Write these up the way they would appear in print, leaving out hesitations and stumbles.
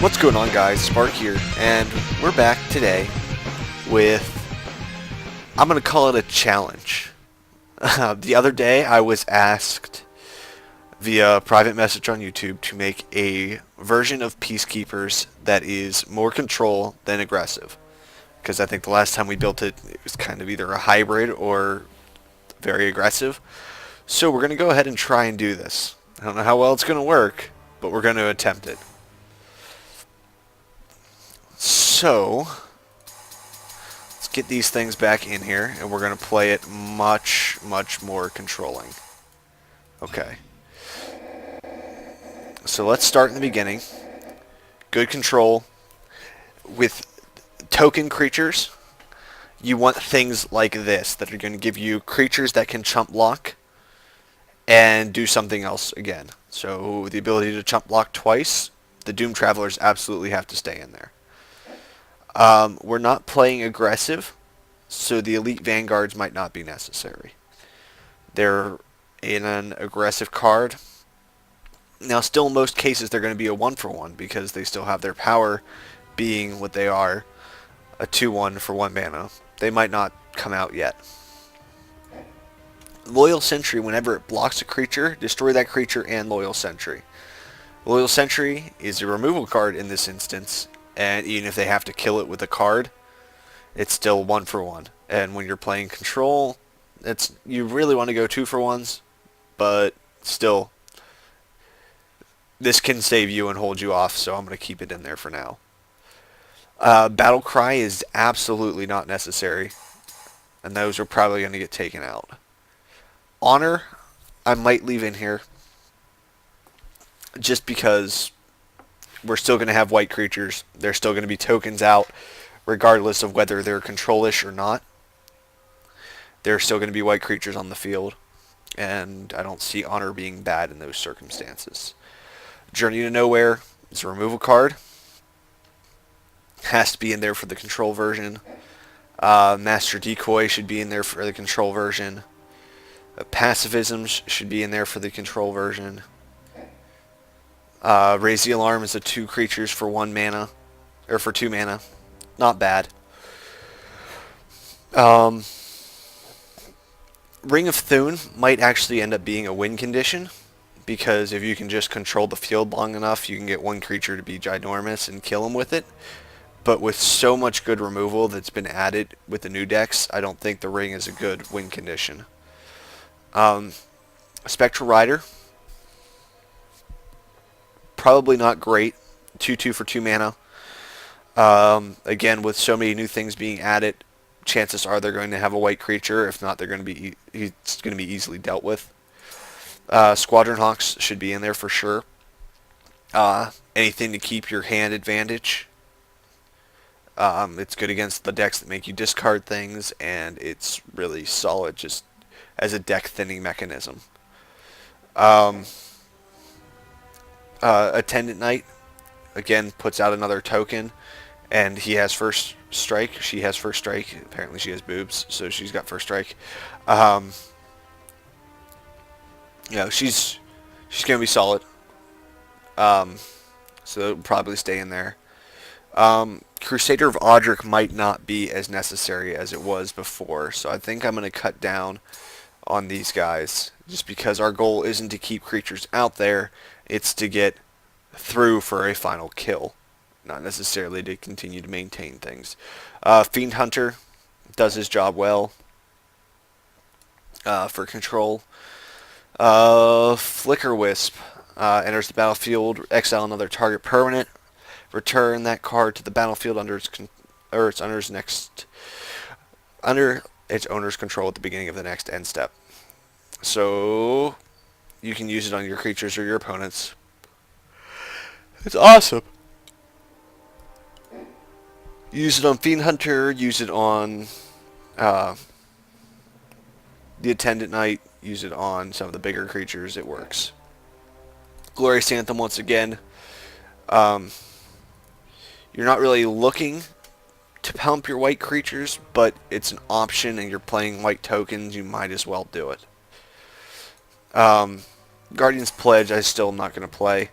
What's going on, guys? Spark here, and we're back today with, I'm going to call it a challenge. The other day I was asked via private message on YouTube to make a version of Peacekeepers that is more control than aggressive. Because I think the last time we built it, it was kind of either a hybrid or very aggressive. So we're going to go ahead and try and do this. I don't know how well it's going to work, but we're going to attempt it. So, let's get these things back in here, and we're going to play it much more controlling. Okay. So let's start in the beginning. Good control. With token creatures, you want things like this that are going to give you creatures that can chump block and do something else again. So the ability to chump block twice, the Doom Travelers absolutely have to stay in there. We're not playing aggressive, so the Elite Vanguards might not be necessary. They're in an aggressive card. Now, still in most cases, they're going to be a 1-for-1 because they still have their power being what they are, a 2-1 for 1 mana. They might not come out yet. Loyal Sentry, whenever it blocks a creature, destroy that creature and Loyal Sentry. Loyal Sentry is a removal card in this instance, and even if they have to kill it with a card, it's still 1-for-1. And when you're playing control, you really want to go 2-for-1s, but still, this can save you and hold you off, so I'm going to keep it in there for now. Battle Cry is absolutely not necessary, and those are probably going to get taken out. Honor, I might leave in here, just because we're still going to have white creatures. There's still going to be tokens out, regardless of whether they're control-ish or not. There are still going to be white creatures on the field, and I don't see Honor being bad in those circumstances. Journey to Nowhere is a removal card. Has to be in there for the control version. Master Decoy should be in there for the control version. Pacifism should be in there for the control version. Raise the Alarm is a 2 creatures for 1 mana, or for 2 mana. Not bad. Ring of Thune might actually end up being a win condition, because if you can just control the field long enough, you can get 1 creature to be ginormous and kill him with it. But with so much good removal that's been added with the new decks, I don't think the Ring is a good win condition. Spectral Rider, probably not great. 2/2 for 2 mana. Again, with so many new things being added, chances are they're going to have a white creature. If not, it's going to be easily dealt with. Squadron Hawks should be in there for sure. Anything to keep your hand advantage. It's good against the decks that make you discard things, and it's really solid just as a deck thinning mechanism. Attendant Knight, again, puts out another token, and he has first strike. She has first strike. Apparently she has boobs, so she's got first strike. She's going to be solid. So it'll probably stay in there. Crusader of Audric might not be as necessary as it was before, so I think I'm going to cut down on these guys, just because our goal isn't to keep creatures out there, it's to get through for a final kill, not necessarily to continue to maintain things. Fiend Hunter does his job well for control. Flicker Wisp enters the battlefield, exile another target permanent, return that card to the battlefield under its owner's control at the beginning of the next end step. So you can use it on your creatures or your opponents. It's awesome. Use it on Fiend Hunter, use it on the Attendant Knight, use it on some of the bigger creatures. It works. Glorious Anthem once again. You're not really looking to pump your white creatures, but it's an option and you're playing white tokens, you might as well do it. Guardian's Pledge I still am not going to play.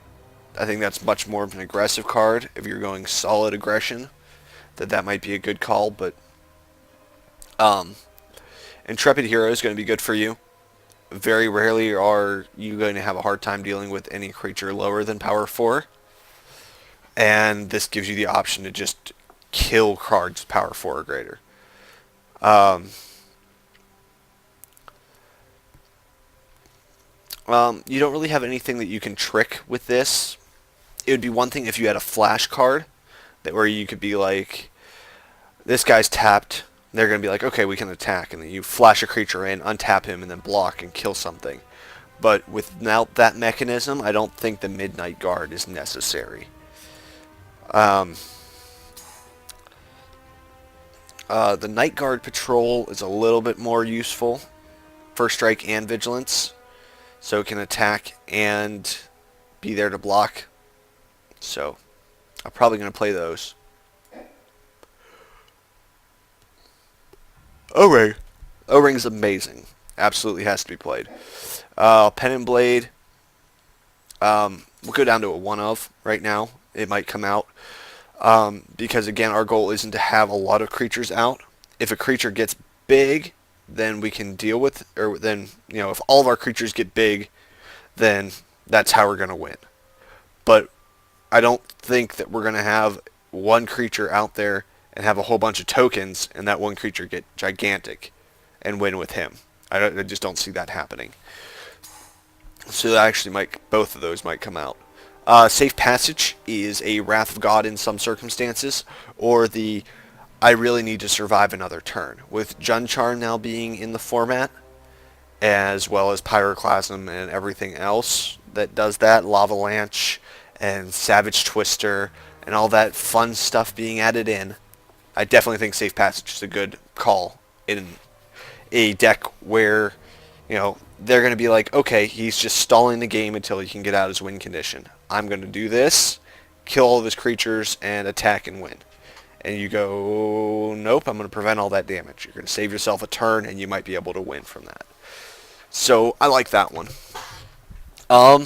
I think that's much more of an aggressive card. If you're going solid aggression, that might be a good call. But um, Intrepid Hero is going to be good for you. Very rarely are you going to have a hard time dealing with any creature lower than power 4. And this gives you the option to just kill cards power 4 or greater. You don't really have anything that you can trick with this. It would be one thing if you had a flash card that where you could be like, this guy's tapped. They're going to be like, okay, we can attack. And then you flash a creature in, untap him, and then block and kill something. But without that mechanism, I don't think the Midnight Guard is necessary. The Night Guard Patrol is a little bit more useful. First Strike and Vigilance. So it can attack and be there to block. So I'm probably going to play those. O-Ring. O-Ring's amazing. Absolutely has to be played. Pen and Blade. We'll go down to a 1 of right now. It might come out. Because again, our goal isn't to have a lot of creatures out. If a creature gets big, then we can deal with, or then, if all of our creatures get big, then that's how we're going to win. But I don't think that we're going to have one creature out there and have a whole bunch of tokens and that one creature get gigantic and win with him. I just don't see that happening. So actually both of those might come out. Safe Passage is a Wrath of God in some circumstances, or the I really need to survive another turn. With Junchar now being in the format, as well as Pyroclasm and everything else that does that, Lavalanche and Savage Twister and all that fun stuff being added in, I definitely think Safe Passage is a good call in a deck where, they're going to be like, okay, he's just stalling the game until he can get out his win condition. I'm going to do this, kill all of his creatures, and attack and win. And you go, nope, I'm going to prevent all that damage. You're going to save yourself a turn, and you might be able to win from that. So I like that one. I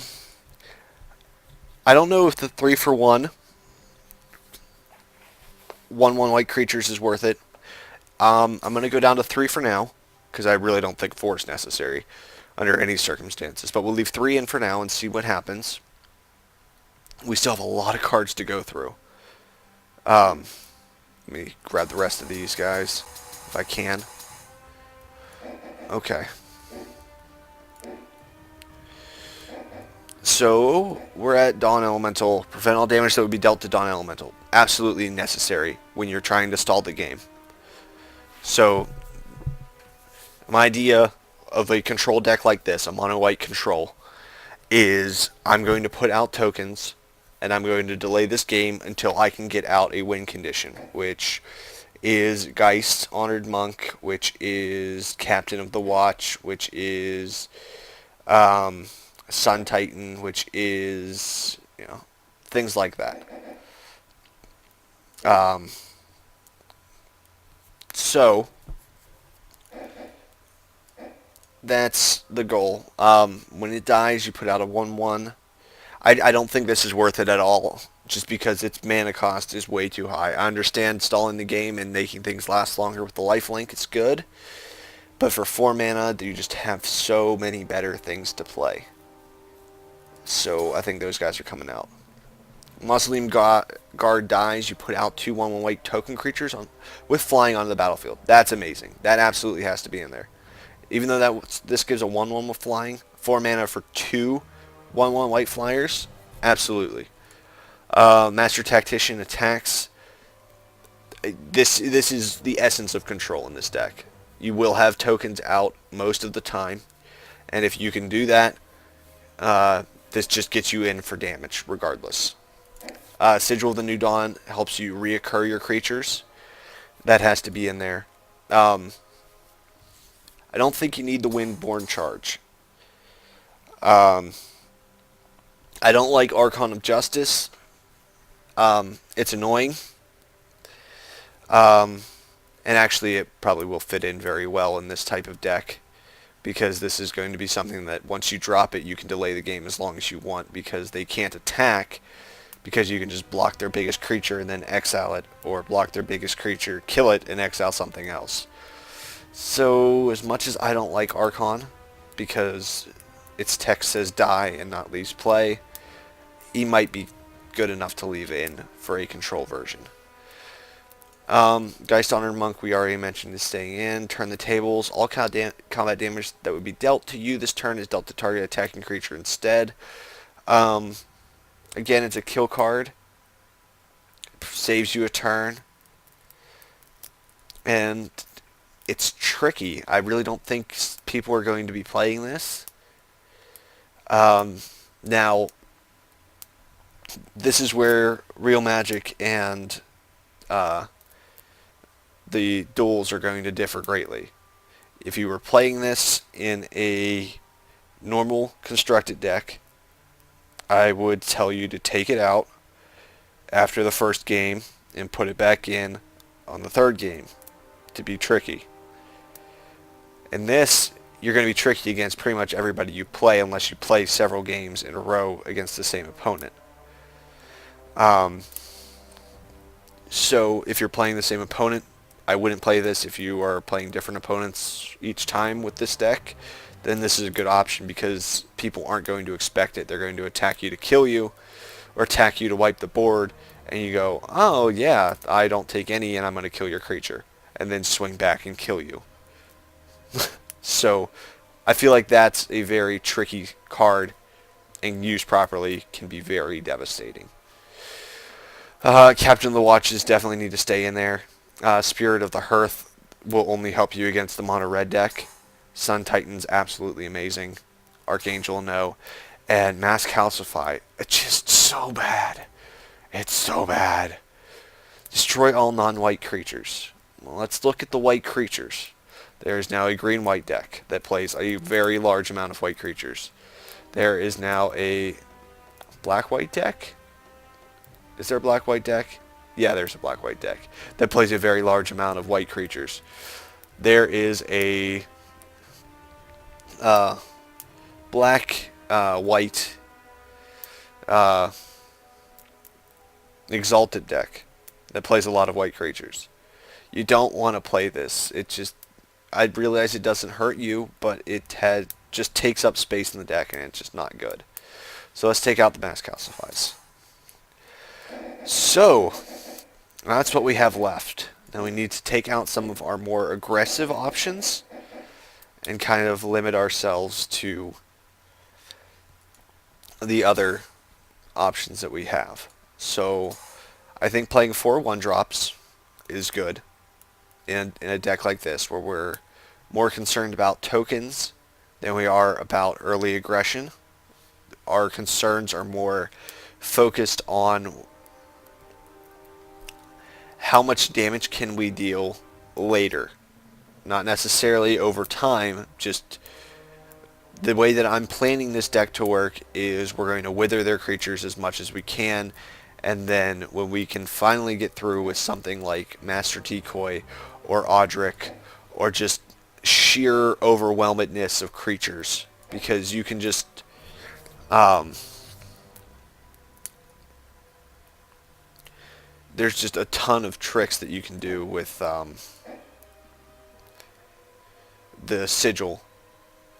don't know if the 3-for-1 1/1 white creatures is worth it. I'm going to go down to 3 for now, because I really don't think 4 is necessary under any circumstances. But we'll leave 3 in for now and see what happens. We still have a lot of cards to go through. Let me grab the rest of these guys, if I can. Okay. So, we're at Dawn Elemental. Prevent all damage that would be dealt to Dawn Elemental. Absolutely necessary when you're trying to stall the game. So, my idea of a control deck like this, a mono-white control, is I'm going to put out tokens, and I'm going to delay this game until I can get out a win condition, which is Geist, Honored Monk, which is Captain of the Watch, which is Sun Titan, which is, things like that. So, that's the goal. When it dies, you put out a 1/1. I don't think this is worth it at all, just because its mana cost is way too high. I understand stalling the game and making things last longer with the lifelink is good, but for 4 mana, you just have so many better things to play. So I think those guys are coming out. Mausoleum Guard dies, you put out 2 1/1 white token creatures with flying onto the battlefield. That's amazing. That absolutely has to be in there. Even though this gives a 1/1 with flying, 4 mana for 2 1/1 white flyers, absolutely. Master Tactician attacks. This is the essence of control in this deck. You will have tokens out most of the time, and if you can do that, this just gets you in for damage regardless. Sigil of the New Dawn helps you reoccur your creatures. That has to be in there. I don't think you need the Windborn Charge. I don't like Archon of Justice. It's annoying. And actually it probably will fit in very well in this type of deck. because this is going to be something that once you drop it, you can delay the game as long as you want, because they can't attack, because you can just block their biggest creature and then exile it, or block their biggest creature, kill it, and exile something else. So as much as I don't like Archon, because its text says die and not leaves play, he might be good enough to leave in for a control version. Geist Honored Monk, we already mentioned, is staying in. Turn the tables. All combat damage that would be dealt to you this turn is dealt to target attacking creature instead. Again, it's a kill card. Saves you a turn. And it's tricky. I really don't think people are going to be playing this. Now, this is where Real Magic and the duels are going to differ greatly. If you were playing this in a normal constructed deck, I would tell you to take it out after the first game and put it back in on the third game to be tricky. In this, you're going to be tricky against pretty much everybody you play unless you play several games in a row against the same opponent. So if you're playing the same opponent, I wouldn't play this. If you are playing different opponents each time with this deck, then this is a good option because people aren't going to expect it. They're going to attack you to kill you or attack you to wipe the board, and you go, oh yeah, I don't take any and I'm going to kill your creature, and then swing back and kill you. So I feel like that's a very tricky card, and used properly can be very devastating. Captain of the Watches definitely need to stay in there. Spirit of the Hearth will only help you against the mono red deck. Sun Titan's absolutely amazing. Archangel, no. And Mass Calcify, it's just so bad. It's so bad. Destroy all non-white creatures. Well, let's look at the white creatures. There is now a green-white deck that plays a very large amount of white creatures. There is now a black-white deck. Is there a black-white deck? Yeah, there's a black-white deck that plays a very large amount of white creatures. There is a black-white Exalted deck that plays a lot of white creatures. You don't want to play this. It just, I realize it doesn't hurt you, but it just takes up space in the deck, and it's just not good. So let's take out the Mass Calcifies. So that's what we have left. Now we need to take out some of our more aggressive options and kind of limit ourselves to the other options that we have. So I think playing 4 1-drops is good in a deck like this, where we're more concerned about tokens than we are about early aggression. Our concerns are more focused on how much damage can we deal later. Not necessarily over time, just the way that I'm planning this deck to work is we're going to wither their creatures as much as we can, and then when we can finally get through with something like Master Decoy or Audric, or just sheer overwhelmedness of creatures, because you can just there's just a ton of tricks that you can do with the Sigil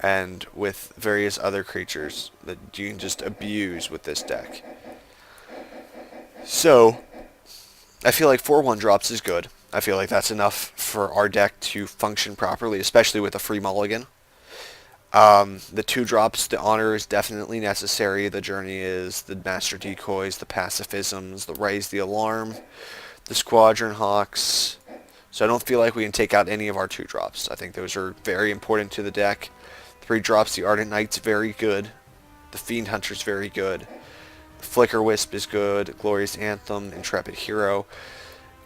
and with various other creatures that you can just abuse with this deck. So I feel like 4 1-drops is good. I feel like that's enough for our deck to function properly, especially with a free mulligan. The 2-drops, the honor is definitely necessary. The journey is the Master Decoys, the pacifisms, the raise the alarm, the Squadron Hawks. So I don't feel like we can take out any of our 2-drops. I think those are very important to the deck. 3-drops, the Ardent Knight's very good. The Fiend Hunter's very good. The Flicker Wisp is good. Glorious Anthem, Intrepid Hero.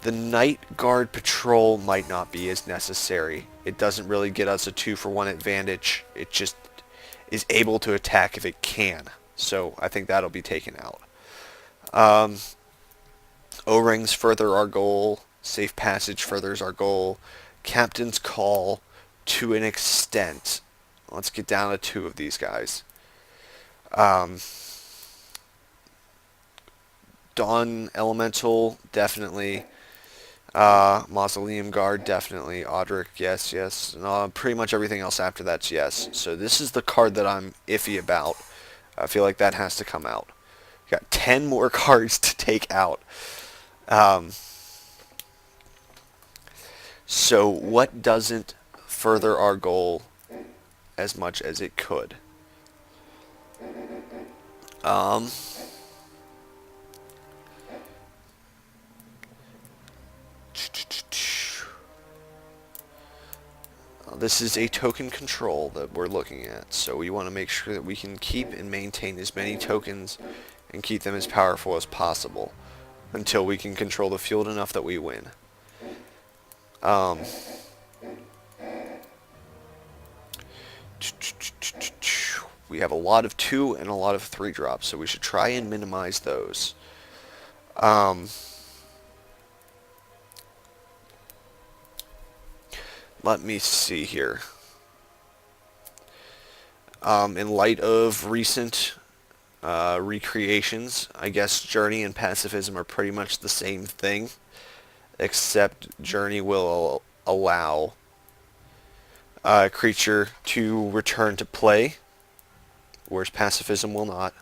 The Night Guard Patrol might not be as necessary. It doesn't really get us a 2-for-1 advantage. It just is able to attack if it can. So I think that'll be taken out. O-Rings further our goal. Safe Passage furthers our goal. Captain's Call, to an extent, Let's get down to 2 of these guys. Um, Dawn Elemental, definitely. Mausoleum Guard, definitely. Audric, yes, yes. And, pretty much everything else after that's yes. So this is the card that I'm iffy about. I feel like that has to come out. Got 10 more cards to take out. Um, so what doesn't further our goal as much as it could? Um, this is a token control that we're looking at, so we want to make sure that we can keep and maintain as many tokens and keep them as powerful as possible until we can control the field enough that we win. We have a lot of 2 and a lot of 3 drops, so we should try and minimize those. Let me see here. In light of recent recreations, I guess Journey and Pacifism are pretty much the same thing, except Journey will allow a creature to return to play, whereas Pacifism will not.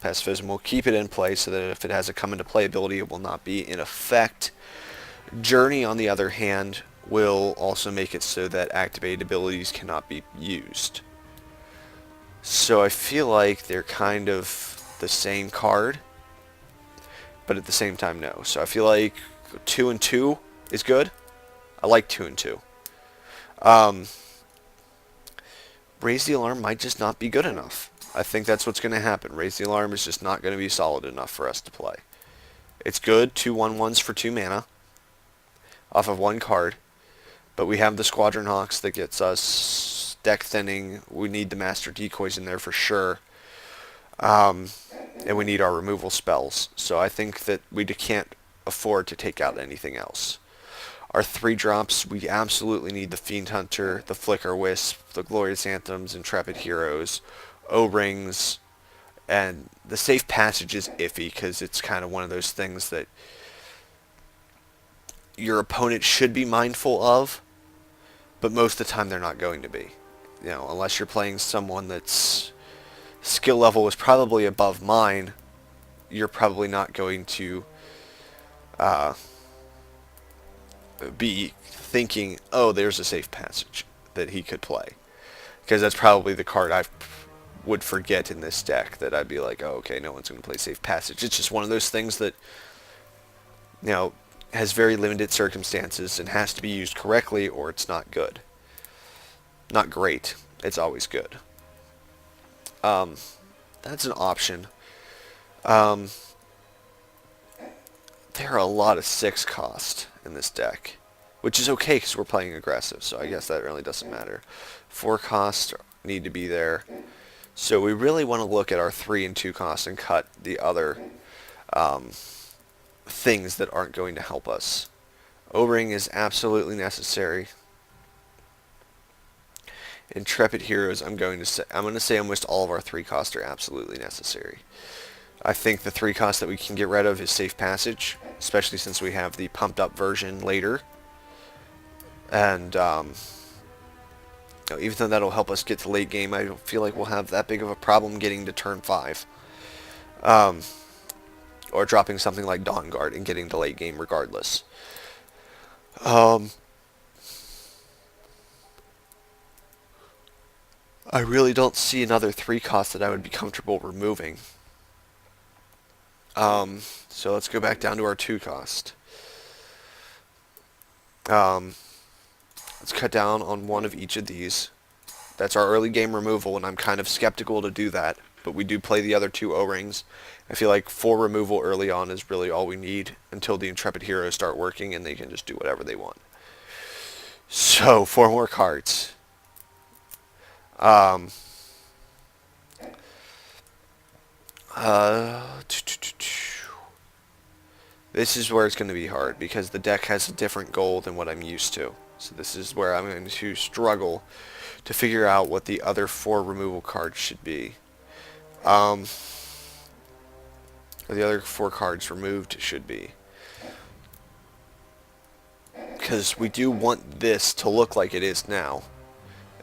Pacifism will keep it in play so that if it has a come into play ability, it will not be in effect. Journey, on the other hand, will also make it so that activated abilities cannot be used. So I feel like they're kind of the same card, but at the same time, no. So I feel like 2 and 2 is good. I like 2 and 2. Raise the Alarm might just not be good enough. I think that's what's going to happen. Raise the Alarm is just not going to be solid enough for us to play. It's good, 2 1/1s for 2 mana off of 1 card, but we have the Squadron Hawks that gets us deck thinning. We need the Master Decoys in there for sure. And we need our removal spells. So I think that we can't afford to take out anything else. Our 3 drops, we absolutely need the Fiend Hunter, the Flicker Wisp, the Glorious Anthems, Intrepid Heroes, O-Rings, and the Safe Passage is iffy because it's kind of one of those things that your opponent should be mindful of, but most of the time they're not going to be. You know, unless you're playing someone that's skill level is probably above mine, you're probably not going to be thinking, oh, there's a Safe Passage that he could play. Because that's probably the card I would forget in this deck, that I'd be like, oh, okay, no one's going to play Safe Passage. It's just one of those things that, you know, has very limited circumstances and has to be used correctly or it's not good. Not great. It's always good. That's an option. There are a lot of 6 cost in this deck, which is okay because we're playing aggressive, so I guess that really doesn't matter. 4 cost need to be there. So we really want to look at our 3 and 2 costs and cut the other things that aren't going to help us. O-Ring is absolutely necessary. Intrepid Heroes, I'm going to say almost all of our 3 costs are absolutely necessary. I think the 3 cost that we can get rid of is Safe Passage, especially since we have the pumped up version later. And even though that'll help us get to late game, I don't feel like we'll have that big of a problem getting to turn 5. Or dropping something like Dawn Guard and getting to late game regardless. I really don't see another 3 cost that I would be comfortable removing. So let's go back down to our 2 cost. Let's cut down on 1 of each of these. That's our early game removal, and I'm kind of skeptical to do that, but we do play the other 2 O-Rings. I feel like 4 removal early on is really all we need until the Intrepid Heroes start working and they can just do whatever they want. So, 4 more cards. This is where it's going to be hard because the deck has a different goal than what I'm used to. So this is where I'm going to struggle to figure out what the other 4 removal cards should be. Or the other 4 cards removed should be. Because we do want this to look like it is now.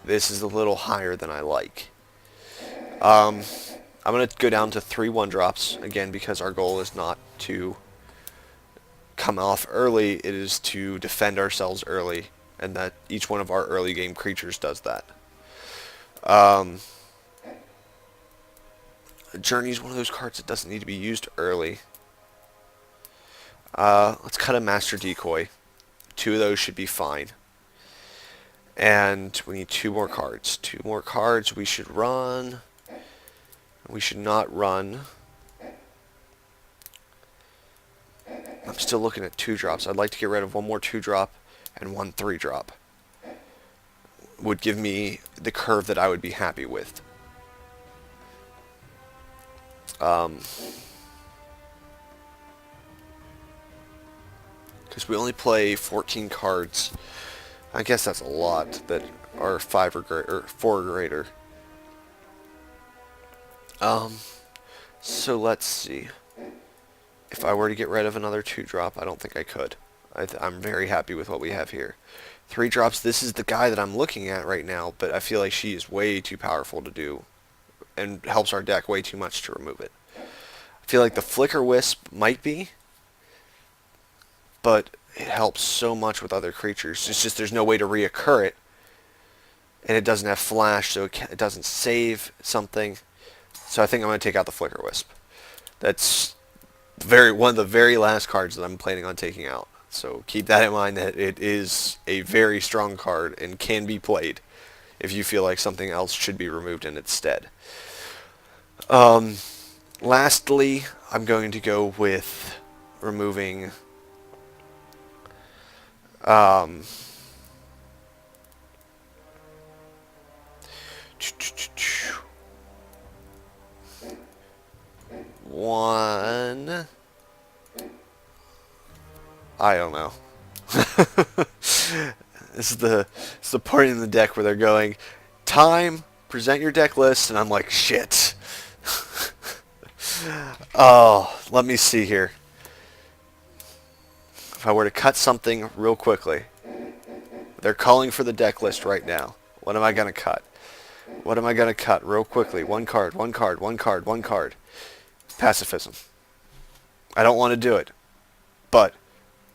This is a little higher than I like. I'm going to go down to 3 1-drops, again, because our goal is not to come off early, it is to defend ourselves early, and that each one of our early game creatures does that. Journey is one of those cards that doesn't need to be used early. Let's cut a Master Decoy. 2 of those should be fine. And we need 2 more cards. 2 more cards we should run. We should not run. I'm still looking at 2-drops. I'd like to get rid of 1 more 2-drop and 1 3-drop. Would give me the curve that I would be happy with. Because we only play 14 cards. I guess that's a lot that are 5 or 4 or greater. So let's see. If I were to get rid of another 2-drop, I don't think I could. I'm very happy with what we have here. 3-drops, this is the guy that I'm looking at right now, but I feel like she is way too powerful to do, and helps our deck way too much to remove it. I feel like the Flicker Wisp might be, but it helps so much with other creatures. It's just there's no way to reoccur it, and it doesn't have flash, so it doesn't save something. So I think I'm going to take out the Flicker Wisp. That's one of the very last cards that I'm planning on taking out. So keep that in mind, that it is a very strong card and can be played if you feel like something else should be removed in its stead. Lastly, I'm going to go with removing one. I don't know. This is the part in the deck where they're going, time, present your deck list, and I'm like, shit. Oh, let me see here. If I were to cut something real quickly, they're calling for the deck list right now. What am I going to cut? What am I going to cut real quickly? 1 card, 1 card, 1 card, 1 card. Pacifism. I don't want to do it, but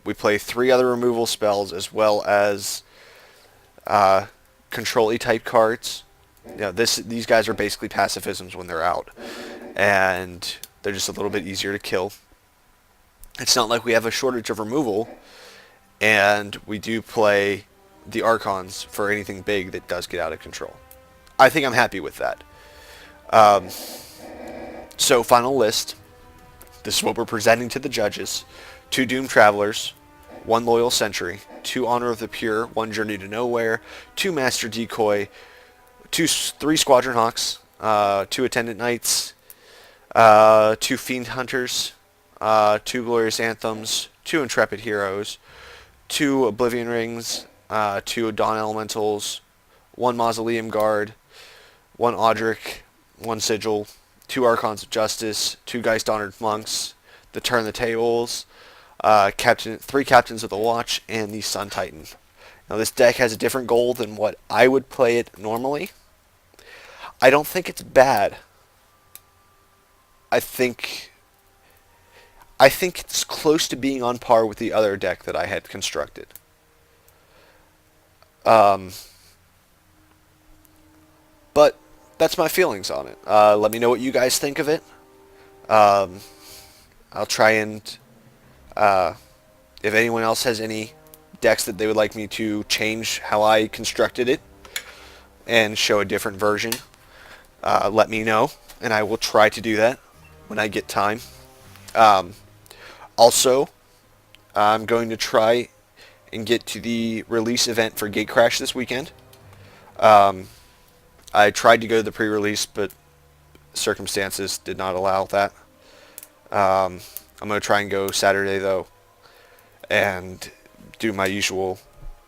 we play 3 other removal spells as well as control-y type cards. You know, these guys are basically pacifisms when they're out, and they're just a little bit easier to kill. It's not like we have a shortage of removal, and we do play the Archons for anything big that does get out of control. I think I'm happy with that. So final list. This is what we're presenting to the judges. 2 Doomed Travelers, 1 Loyal Sentry, 2 Honor of the Pure, 1 Journey to Nowhere, 2 Master Decoy, 3 Squadron Hawks, 2 Attendant Knights, 2 Fiend Hunters, 2 Glorious Anthems, 2 Intrepid Heroes, 2 Oblivion Rings, 2 Dawn Elementals, 1 Mausoleum Guard, 1 Audric, 1 Sigil, 2 Archons of Justice, 2 Geist Honored Monks, the Turn the Tables, 3 Captains of the Watch, and the Sun Titan. Now this deck has a different goal than what I would play it normally. I don't think it's bad. I think it's close to being on par with the other deck that I had constructed. But that's my feelings on it. Let me know what you guys think of it. I'll try and if anyone else has any decks that they would like me to change how I constructed it and show a different version, let me know, and I will try to do that when I get time. Also, I'm going to try and get to the release event for Gatecrash this weekend. I tried to go to the pre-release, but circumstances did not allow that. I'm going to try and go Saturday, though, and do my usual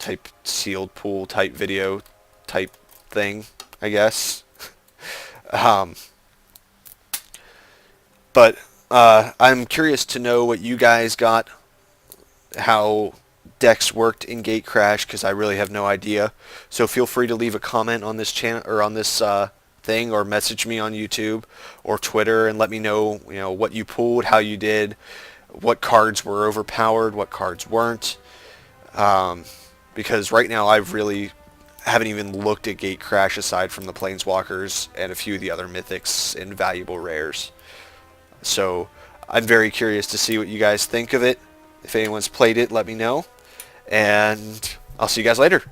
type sealed pool type video type thing, I guess. um, but I'm curious to know what you guys got, how decks worked in Gatecrash, because I really have no idea. So feel free to leave a comment on this channel or on this thing, or message me on YouTube or Twitter and let me know, what you pulled, how you did, what cards were overpowered, what cards weren't. Because right now I really haven't even looked at Gatecrash aside from the Planeswalkers and a few of the other mythics and valuable rares. So I'm very curious to see what you guys think of it. If anyone's played it, let me know. And I'll see you guys later.